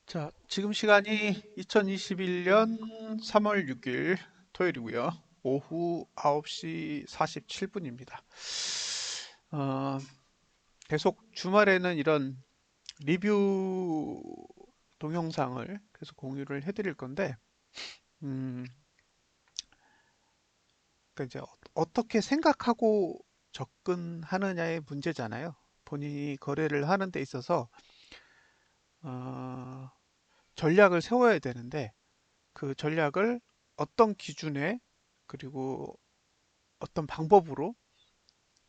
자, 지금 시간이 2021년 3월 6일 토요일이고요. 오후 9시 47분입니다. 계속 주말에는 이런 리뷰 동영상을 계속 공유를 해드릴 건데, 음, 그러니까 이제 어떻게 생각하고 접근하느냐의 문제잖아요. 본인이 거래를 하는 데 있어서 어, 전략을 세워야 되는데, 그 전략을 어떤 기준에 그리고 어떤 방법으로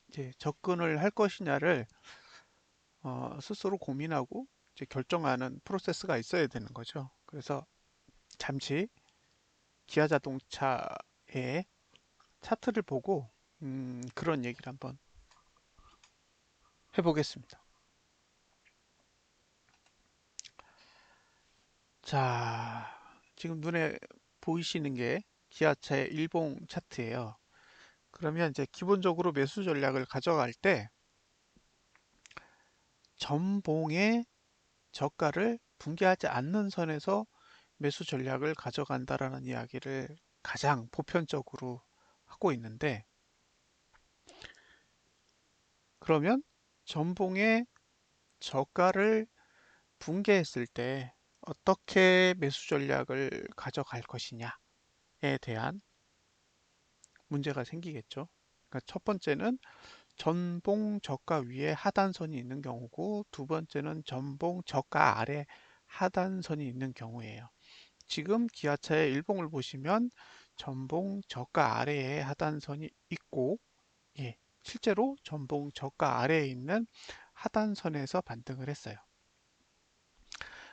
이제 접근을 할 것이냐를 스스로 고민하고 이제 결정하는 프로세스가 있어야 되는 거죠. 그래서 잠시 기아 자동차의 차트를 보고 그런 얘기를 한번 해보겠습니다. 자, 지금 눈에 보이시는 게 기아차의 일봉 차트예요. 그러면 이제 기본적으로 매수 전략을 가져갈 때 전봉의 저가를 붕괴하지 않는 선에서 매수 전략을 가져간다라는 이야기를 가장 보편적으로 하고 있는데, 그러면 전봉의 저가를 붕괴했을 때 어떻게 매수 전략을 가져갈 것이냐에 대한 문제가 생기겠죠. 그러니까 첫 번째는 전봉 저가 위에 하단선이 있는 경우고, 두 번째는 전봉 저가 아래 하단선이 있는 경우예요. 지금 기아차의 일봉을 보시면 전봉 저가 아래에 하단선이 있고, 예, 실제로 전봉 저가 아래에 있는 하단선에서 반등을 했어요.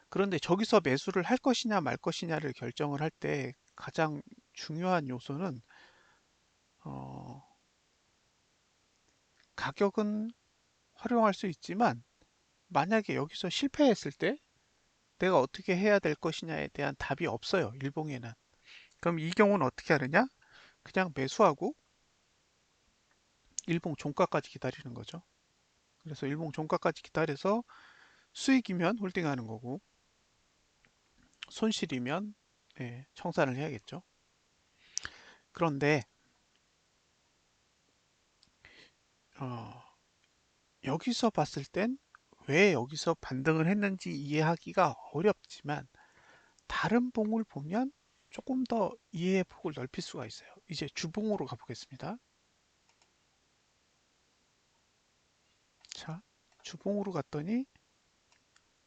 그런데 저기서 매수를 할 것이냐 말 것이냐를 결정을 할 때 가장 중요한 요소는 어, 가격은 활용할 수 있지만, 만약에 여기서 실패했을 때 내가 어떻게 해야 될 것이냐에 대한 답이 없어요, 일봉에는. 그럼 이 경우는 어떻게 하느냐? 그냥 매수하고 일봉 종가까지 기다리는 거죠. 그래서 일봉 종가까지 기다려서 수익이면 홀딩하는 거고, 손실이면 청산을 해야겠죠. 그런데 어, 여기서 봤을 땐 왜 여기서 반등을 했는지 이해하기가 어렵지만, 다른 봉을 보면 조금 더 이해의 폭을 넓힐 수가 있어요. 이제 주봉으로 가보겠습니다. 자, 주봉으로 갔더니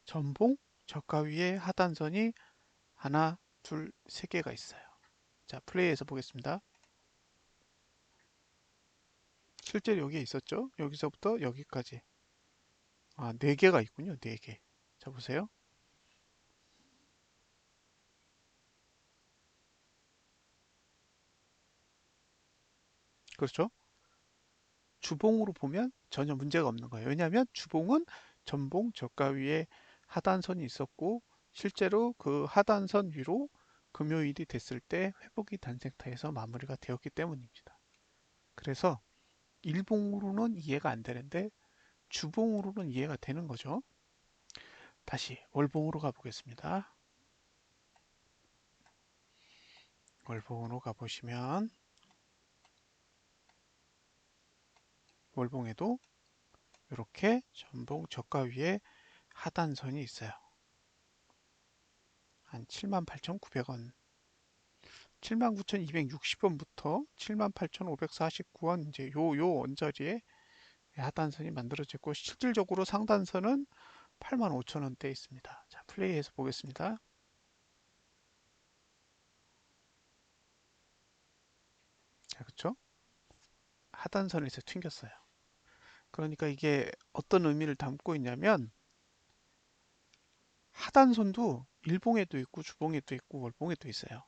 전봉 저가 위에 하단선이 하나, 둘, 세 개가 있어요. 자, 플레이해서 보겠습니다. 실제로 여기에 있었죠? 여기서부터 여기까지. 아, 네 개가 있군요. 네 개. 자, 보세요. 그렇죠? 주봉으로 보면 전혀 문제가 없는 거예요. 왜냐하면 주봉은 전봉 저가 위에 하단선이 있었고, 실제로 그 하단선 위로 금요일이 됐을 때 회복이 단색타에서 마무리가 되었기 때문입니다. 그래서 일봉으로는 이해가 안 되는데 주봉으로는 이해가 되는 거죠. 다시 월봉으로 가보겠습니다. 월봉으로 가보시면 월봉에도 이렇게 전봉 저가 위에 하단선이 있어요. 한 78,900원, 79,260원부터 78,549원, 이제 요 언저리에 하단선이 만들어졌고, 실질적으로 상단선은 85,000원대에 있습니다. 자, 플레이해서 보겠습니다. 자, 그쵸? 하단선에서 튕겼어요. 그러니까 이게 어떤 의미를 담고 있냐면, 하단선도 일봉에도 있고 주봉에도 있고 월봉에도 있어요.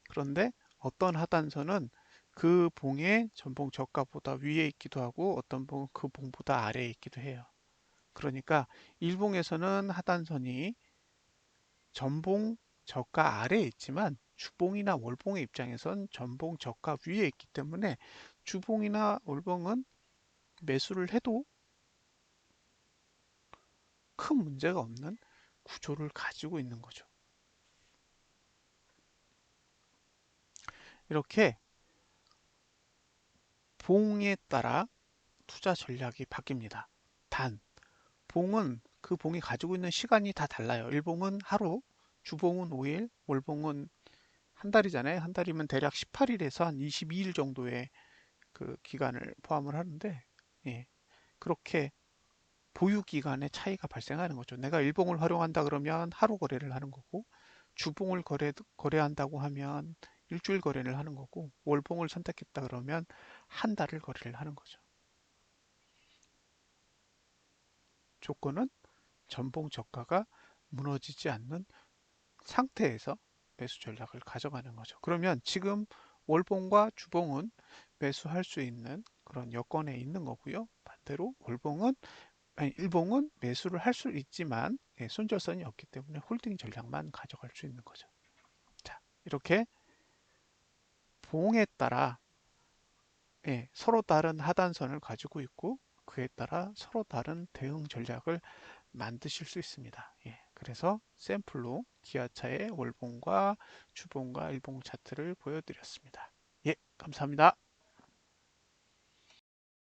그런데 어떤 하단선은 그 봉의 전봉 저가보다 위에 있기도 하고, 어떤 봉은 그 봉보다 아래에 있기도 해요. 그러니까 일봉에서는 하단선이 전봉 저가 아래에 있지만, 주봉이나 월봉의 입장에선 전봉 저가 위에 있기 때문에 주봉이나 월봉은 매수를 해도 큰 문제가 없는 구조를 가지고 있는 거죠. 이렇게 봉에 따라 투자 전략이 바뀝니다. 단, 봉은 그 봉이 가지고 있는 시간이 다 달라요. 일봉은 하루, 주봉은 5일, 월봉은 한 달이잖아요. 한 달이면 대략 18일에서 한 22일 정도의 그 기간을 포함을 하는데, 예, 그렇게 보유 기간의 차이가 발생하는 거죠. 내가 일봉을 활용한다 그러면 하루 거래를 하는 거고, 주봉을 거래한다고 하면 일주일 거래를 하는 거고, 월봉을 선택했다 그러면 한 달을 거래를 하는 거죠. 조건은 전봉 저가가 무너지지 않는 상태에서 매수 전략을 가져가는 거죠. 그러면 지금 월봉과 주봉은 매수할 수 있는 그런 여건에 있는 거고요. 반대로 일봉은 매수를 할 수 있지만 손절선이 없기 때문에 홀딩 전략만 가져갈 수 있는 거죠. 자, 이렇게 봉에 따라 서로 다른 하단선을 가지고 있고 그에 따라 서로 다른 대응 전략을 만드실 수 있습니다. 그래서 샘플로 기아차의 월봉과 주봉과 일봉 차트를 보여드렸습니다. 감사합니다.